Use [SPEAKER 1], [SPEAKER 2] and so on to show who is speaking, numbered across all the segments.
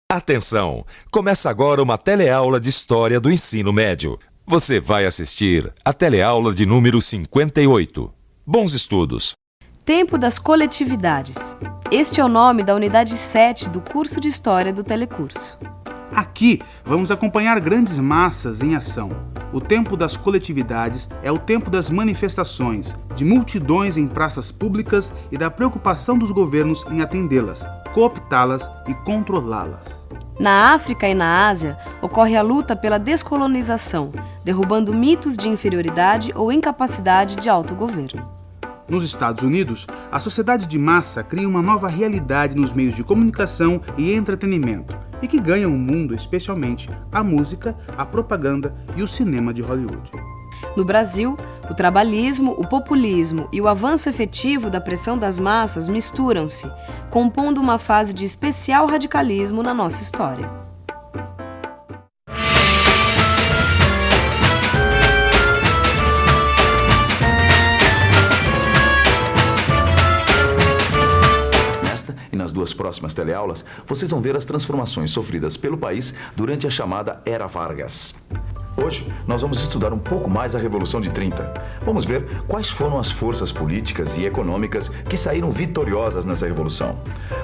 [SPEAKER 1] Atenção! Começa agora uma teleaula de História do Ensino Médio. Você vai assistir a teleaula de número 58. Bons estudos!
[SPEAKER 2] Tempo das coletividades. Este é o nome da unidade 7 do curso de História do Telecurso.
[SPEAKER 3] Aqui vamos acompanhar grandes massas em ação. O tempo das coletividades é o tempo das manifestações, de multidões em praças públicas e da preocupação dos governos em atendê-las, cooptá-las e controlá-las.
[SPEAKER 2] Na África e na Ásia, ocorre a luta pela descolonização, derrubando mitos de inferioridade ou incapacidade de autogoverno.
[SPEAKER 3] Nos Estados Unidos, a sociedade de massa cria uma nova realidade nos meios de comunicação e entretenimento, e que ganha o mundo, especialmente a música, a propaganda e o cinema de Hollywood.
[SPEAKER 2] No Brasil, o trabalhismo, o populismo e o avanço efetivo da pressão das massas misturam-se, compondo uma fase de especial radicalismo na nossa história.
[SPEAKER 4] Nas duas próximas teleaulas, vocês vão ver as transformações sofridas pelo país durante a chamada Era Vargas. Hoje, nós vamos estudar um pouco mais a Revolução de 30. Vamos ver quais foram as forças políticas e econômicas que saíram vitoriosas nessa revolução.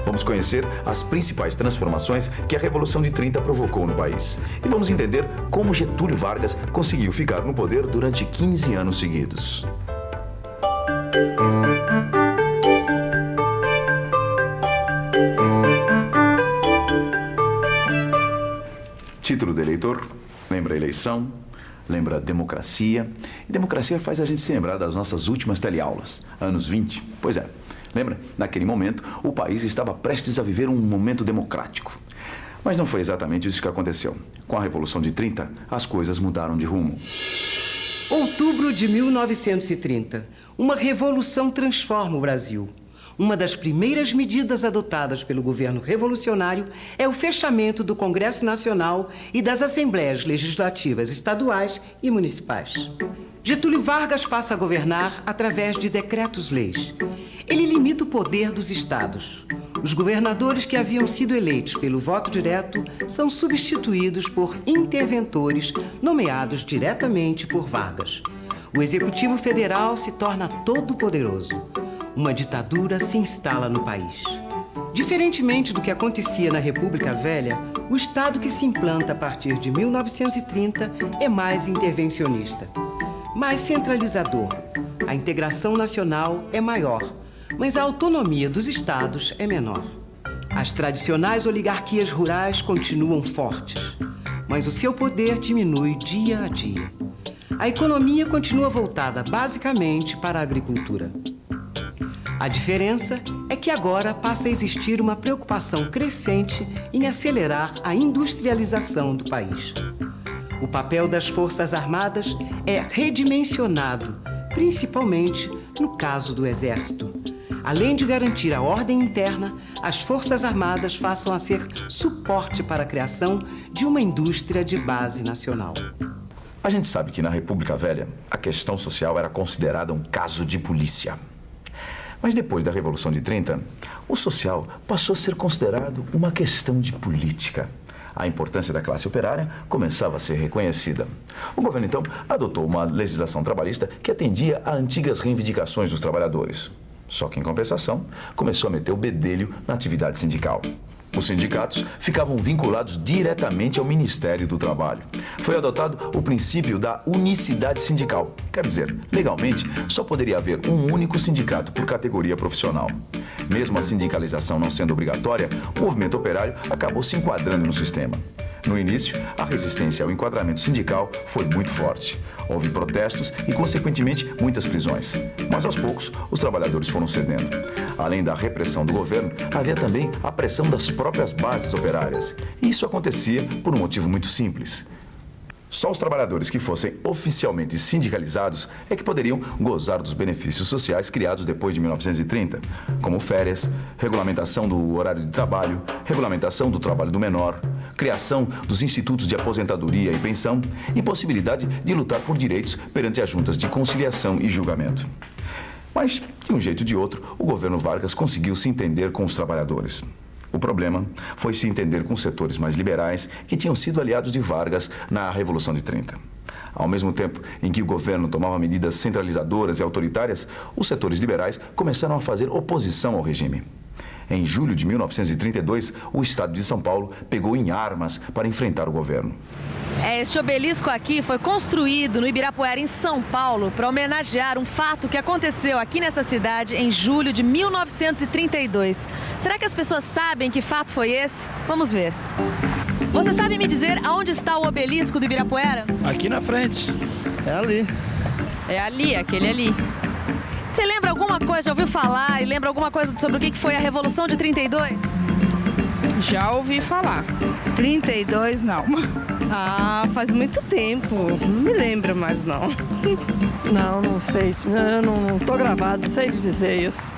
[SPEAKER 4] Vamos conhecer as principais transformações que a Revolução de 30 provocou no país. E vamos entender como Getúlio Vargas conseguiu ficar no poder durante 15 anos seguidos. Título do eleitor, lembra a eleição, lembra a democracia. E democracia faz a gente se lembrar das nossas últimas teleaulas, anos 20. Pois é, lembra? Naquele momento, o país estava prestes a viver um momento democrático. Mas não foi exatamente isso que aconteceu. Com a Revolução de 30, as coisas mudaram de rumo.
[SPEAKER 5] Outubro de 1930. Uma revolução transforma o Brasil. Uma das primeiras medidas adotadas pelo governo revolucionário é o fechamento do Congresso Nacional e das Assembleias Legislativas estaduais e municipais. Getúlio Vargas passa a governar através de decretos-leis. Ele limita o poder dos estados. Os governadores que haviam sido eleitos pelo voto direto são substituídos por interventores nomeados diretamente por Vargas. O Executivo Federal se torna todo-poderoso. Uma ditadura se instala no país. Diferentemente do que acontecia na República Velha, o Estado que se implanta a partir de 1930 é mais intervencionista, mais centralizador. A integração nacional é maior, mas a autonomia dos estados é menor. As tradicionais oligarquias rurais continuam fortes, mas o seu poder diminui dia a dia. A economia continua voltada basicamente para a agricultura. A diferença é que agora passa a existir uma preocupação crescente em acelerar a industrialização do país. O papel das Forças Armadas é redimensionado, principalmente no caso do Exército. Além de garantir a ordem interna, as Forças Armadas passam a ser suporte para a criação de uma indústria de base nacional.
[SPEAKER 4] A gente sabe que na República Velha, a questão social era considerada um caso de polícia. Mas depois da Revolução de 30, o social passou a ser considerado uma questão de política. A importância da classe operária começava a ser reconhecida. O governo, então, adotou uma legislação trabalhista que atendia a antigas reivindicações dos trabalhadores. Só que, em compensação, começou a meter o bedelho na atividade sindical. Os sindicatos ficavam vinculados diretamente ao Ministério do Trabalho. Foi adotado o princípio da unicidade sindical. Quer dizer, legalmente, só poderia haver um único sindicato por categoria profissional. Mesmo a sindicalização não sendo obrigatória, o movimento operário acabou se enquadrando no sistema. No início, a resistência ao enquadramento sindical foi muito forte. Houve protestos e, consequentemente, muitas prisões. Mas, aos poucos, os trabalhadores foram cedendo. Além da repressão do governo, havia também a pressão das próprias bases operárias. E isso acontecia por um motivo muito simples. Só os trabalhadores que fossem oficialmente sindicalizados é que poderiam gozar dos benefícios sociais criados depois de 1930, como férias, regulamentação do horário de trabalho, regulamentação do trabalho do menor, criação dos institutos de aposentadoria e pensão e possibilidade de lutar por direitos perante as juntas de conciliação e julgamento. Mas, de um jeito ou de outro, o governo Vargas conseguiu se entender com os trabalhadores. O problema foi se entender com setores mais liberais que tinham sido aliados de Vargas na Revolução de 30. Ao mesmo tempo em que o governo tomava medidas centralizadoras e autoritárias, os setores liberais começaram a fazer oposição ao regime. Em julho de 1932, o estado de São Paulo pegou em armas para enfrentar o governo.
[SPEAKER 6] Este obelisco aqui foi construído no Ibirapuera, em São Paulo, para homenagear um fato que aconteceu aqui nessa cidade em julho de 1932. Será que as pessoas sabem que fato foi esse? Vamos ver. Você sabe me dizer aonde está o obelisco do Ibirapuera?
[SPEAKER 7] Aqui na frente. É ali.
[SPEAKER 6] É ali, aquele ali. Você lembra alguma coisa, já ouviu falar e lembra alguma coisa sobre o que foi a Revolução de 32?
[SPEAKER 8] Já ouvi falar.
[SPEAKER 9] 32 não.
[SPEAKER 8] Ah, faz muito tempo. Não me lembro mais, não.
[SPEAKER 9] Não sei. Eu não tô gravado, não sei dizer isso.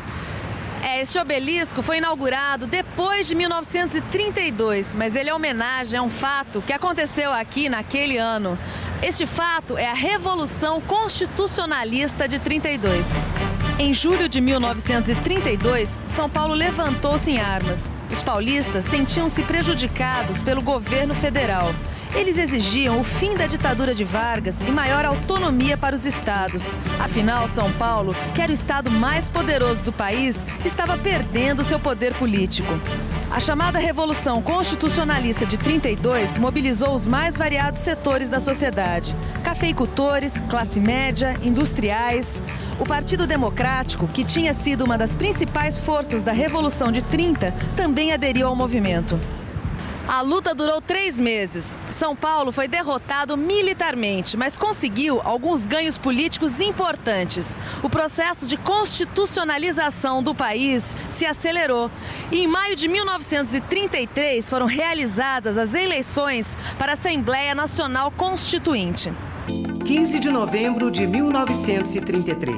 [SPEAKER 6] Este obelisco foi inaugurado depois de 1932, mas ele é homenagem a um fato que aconteceu aqui naquele ano. Este fato é a Revolução Constitucionalista de 32. Em julho de 1932, São Paulo levantou-se em armas. Os paulistas sentiam-se prejudicados pelo governo federal. Eles exigiam o fim da ditadura de Vargas e maior autonomia para os estados. Afinal, São Paulo, que era o estado mais poderoso do país, estava perdendo seu poder político. A chamada Revolução Constitucionalista de 32 mobilizou os mais variados setores da sociedade: cafeicultores, classe média, industriais. O Partido Democrático, que tinha sido uma das principais forças da Revolução de 30, também aderiu ao movimento. A luta durou 3 meses. São Paulo foi derrotado militarmente, mas conseguiu alguns ganhos políticos importantes. O processo de constitucionalização do país se acelerou. E em maio de 1933 foram realizadas as eleições para a Assembleia Nacional Constituinte.
[SPEAKER 5] 15 de novembro de 1933.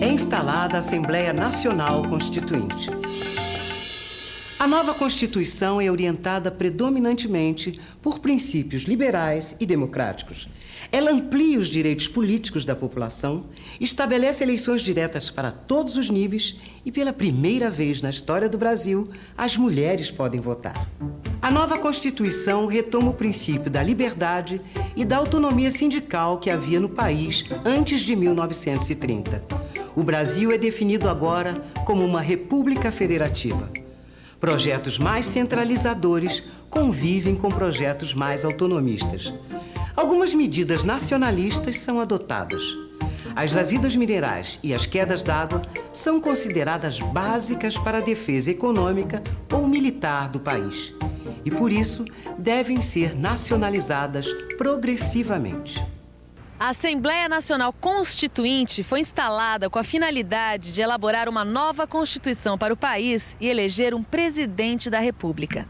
[SPEAKER 5] É instalada a Assembleia Nacional Constituinte. A nova Constituição é orientada predominantemente por princípios liberais e democráticos. Ela amplia os direitos políticos da população, estabelece eleições diretas para todos os níveis e, pela primeira vez na história do Brasil, as mulheres podem votar. A nova Constituição retoma o princípio da liberdade e da autonomia sindical que havia no país antes de 1930. O Brasil é definido agora como uma república federativa. Projetos mais centralizadores convivem com projetos mais autonomistas. Algumas medidas nacionalistas são adotadas. As jazidas minerais e as quedas d'água são consideradas básicas para a defesa econômica ou militar do país e, por isso, devem ser nacionalizadas progressivamente.
[SPEAKER 6] A Assembleia Nacional Constituinte foi instalada com a finalidade de elaborar uma nova Constituição para o país e eleger um presidente da República.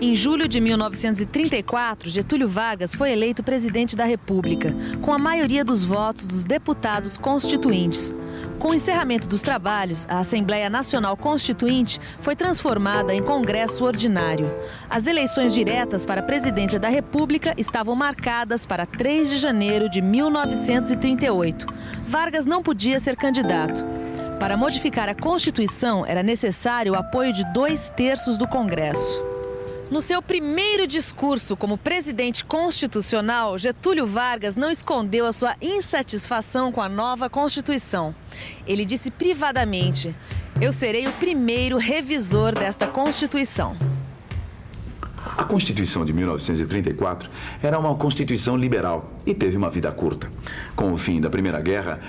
[SPEAKER 6] Em julho de 1934, Getúlio Vargas foi eleito presidente da República, com a maioria dos votos dos deputados constituintes. Com o encerramento dos trabalhos, a Assembleia Nacional Constituinte foi transformada em Congresso Ordinário. As eleições diretas para a presidência da República estavam marcadas para 3 de janeiro de 1938. Vargas não podia ser candidato. Para modificar a Constituição, era necessário o apoio de 2/3 do Congresso. No seu primeiro discurso como presidente constitucional, Getúlio Vargas não escondeu a sua insatisfação com a nova Constituição. Ele disse privadamente: "Eu serei o primeiro revisor desta Constituição."
[SPEAKER 4] A Constituição de 1934 era uma Constituição liberal e teve uma vida curta. Com o fim da Primeira Guerra,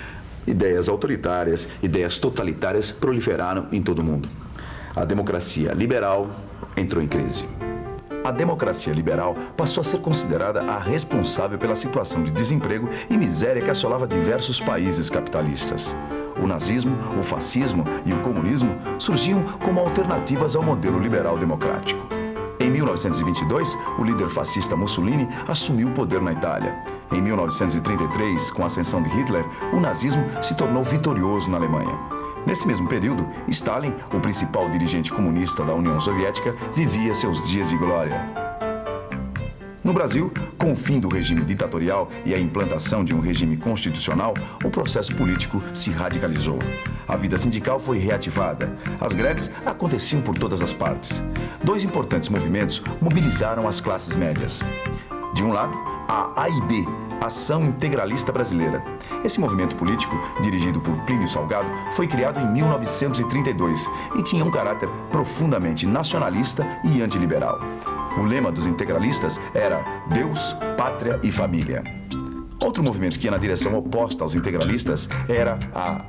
[SPEAKER 4] ideias autoritárias, ideias totalitárias proliferaram em todo o mundo. A democracia liberal entrou em crise. A democracia liberal passou a ser considerada a responsável pela situação de desemprego e miséria que assolava diversos países capitalistas. O nazismo, o fascismo e o comunismo surgiam como alternativas ao modelo liberal democrático. Em 1922, o líder fascista Mussolini assumiu o poder na Itália. Em 1933, com a ascensão de Hitler, o nazismo se tornou vitorioso na Alemanha. Nesse mesmo período, Stalin, o principal dirigente comunista da União Soviética, vivia seus dias de glória. No No Brasil, com o fim do regime ditatorial e a implantação de um regime constitucional, o processo político se radicalizou. A vida sindical foi reativada. As greves aconteciam por todas as partes. 2 importantes movimentos mobilizaram as classes médias. De um lado, a AIB, Ação Integralista Brasileira. Esse movimento político, dirigido por Plínio Salgado, foi criado em 1932 e tinha um caráter profundamente nacionalista e antiliberal. O lema dos integralistas era Deus, Pátria e Família. Outro movimento que ia na direção oposta aos integralistas era a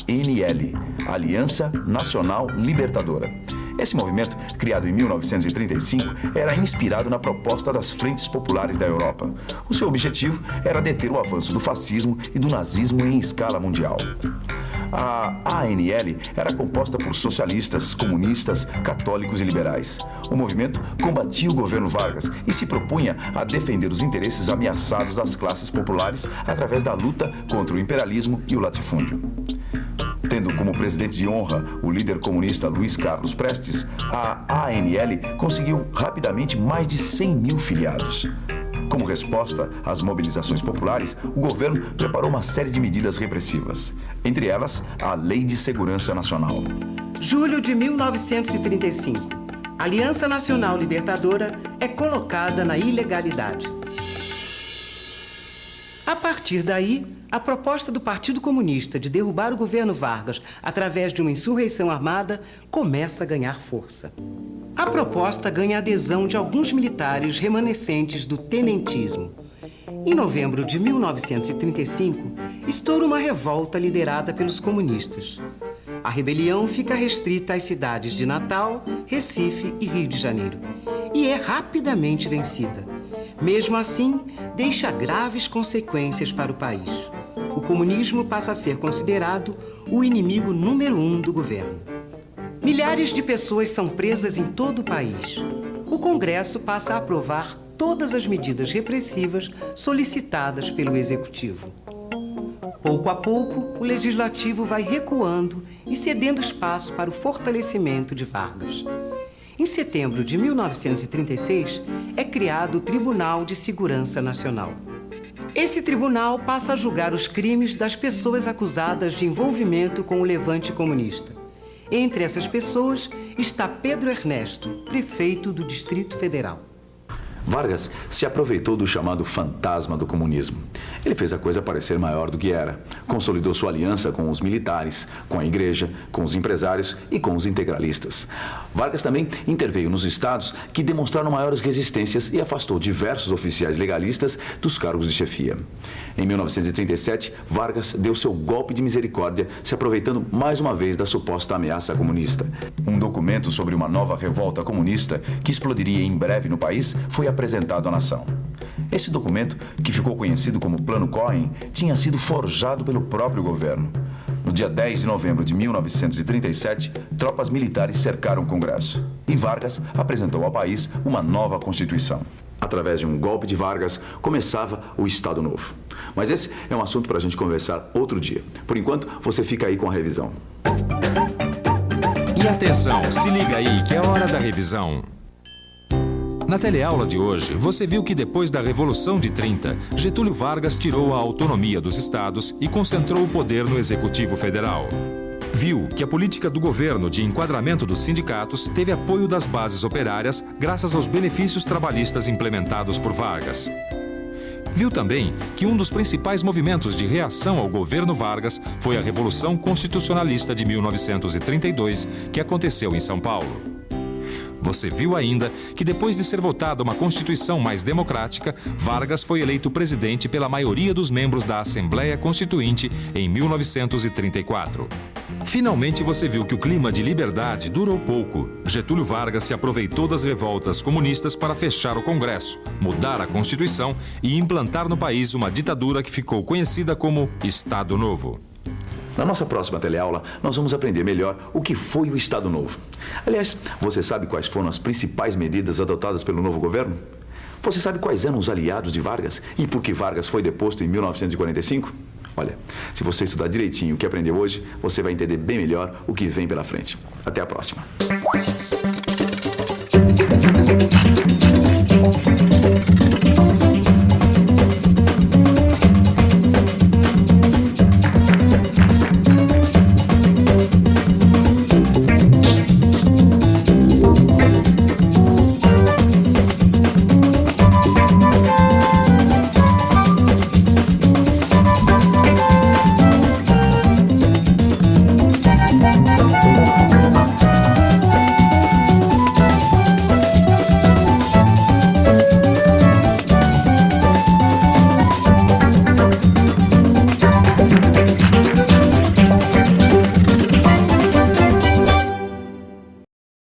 [SPEAKER 4] ANL, Aliança Nacional Libertadora. Esse movimento, criado em 1935, era inspirado na proposta das Frentes Populares da Europa. O seu objetivo era deter o avanço do fascismo e do nazismo em escala mundial. A ANL era composta por socialistas, comunistas, católicos e liberais. O movimento combatia o governo Vargas e se propunha a defender os interesses ameaçados das classes populares através da luta contra o imperialismo e o latifúndio. Tendo como presidente de honra o líder comunista Luiz Carlos Prestes, a ANL conseguiu rapidamente mais de 100 mil filiados. Como resposta às mobilizações populares, o governo preparou uma série de medidas repressivas, entre elas a Lei de Segurança Nacional.
[SPEAKER 5] Julho de 1935. A Aliança Nacional Libertadora é colocada na ilegalidade. A partir daí, a proposta do Partido Comunista de derrubar o governo Vargas através de uma insurreição armada começa a ganhar força. A proposta ganha a adesão de alguns militares remanescentes do tenentismo. Em novembro de 1935, estoura uma revolta liderada pelos comunistas. A rebelião fica restrita às cidades de Natal, Recife e Rio de Janeiro, e é rapidamente vencida. Mesmo assim, deixa graves consequências para o país. O comunismo passa a ser considerado o inimigo número 1 do governo. Milhares de pessoas são presas em todo o país. O Congresso passa a aprovar todas as medidas repressivas solicitadas pelo Executivo. Pouco a pouco, o Legislativo vai recuando e cedendo espaço para o fortalecimento de Vargas. Em setembro de 1936, é criado o Tribunal de Segurança Nacional. Esse tribunal passa a julgar os crimes das pessoas acusadas de envolvimento com o levante comunista. Entre essas pessoas está Pedro Ernesto, prefeito do Distrito Federal.
[SPEAKER 4] Vargas se aproveitou do chamado fantasma do comunismo. Ele fez a coisa parecer maior do que era. Consolidou sua aliança com os militares, com a igreja, com os empresários e com os integralistas. Vargas também interveio nos estados que demonstraram maiores resistências e afastou diversos oficiais legalistas dos cargos de chefia. Em 1937, Vargas deu seu golpe de misericórdia, se aproveitando mais uma vez da suposta ameaça comunista. Um documento sobre uma nova revolta comunista que explodiria em breve no país foi apresentado à nação. Esse documento, que ficou conhecido como Plano Cohen, tinha sido forjado pelo próprio governo. No dia 10 de novembro de 1937, tropas militares cercaram o Congresso e Vargas apresentou ao país uma nova Constituição. Através de um golpe de Vargas, começava o Estado Novo. Mas esse é um assunto para a gente conversar outro dia. Por enquanto, você fica aí com a revisão.
[SPEAKER 1] E atenção, se liga aí que é hora da revisão. Na teleaula de hoje, você viu que depois da Revolução de 30, Getúlio Vargas tirou a autonomia dos estados e concentrou o poder no Executivo Federal. Viu que a política do governo de enquadramento dos sindicatos teve apoio das bases operárias graças aos benefícios trabalhistas implementados por Vargas. Viu também que um dos principais movimentos de reação ao governo Vargas foi a Revolução Constitucionalista de 1932, que aconteceu em São Paulo. Você viu ainda que depois de ser votada uma Constituição mais democrática, Vargas foi eleito presidente pela maioria dos membros da Assembleia Constituinte em 1934. Finalmente você viu que o clima de liberdade durou pouco. Getúlio Vargas se aproveitou das revoltas comunistas para fechar o Congresso, mudar a Constituição e implantar no país uma ditadura que ficou conhecida como Estado Novo.
[SPEAKER 4] Na nossa próxima teleaula, nós vamos aprender melhor o que foi o Estado Novo. Aliás, você sabe quais foram as principais medidas adotadas pelo novo governo? Você sabe quais eram os aliados de Vargas e por que Vargas foi deposto em 1945? Olha, se você estudar direitinho o que aprendeu hoje, você vai entender bem melhor o que vem pela frente. Até a próxima.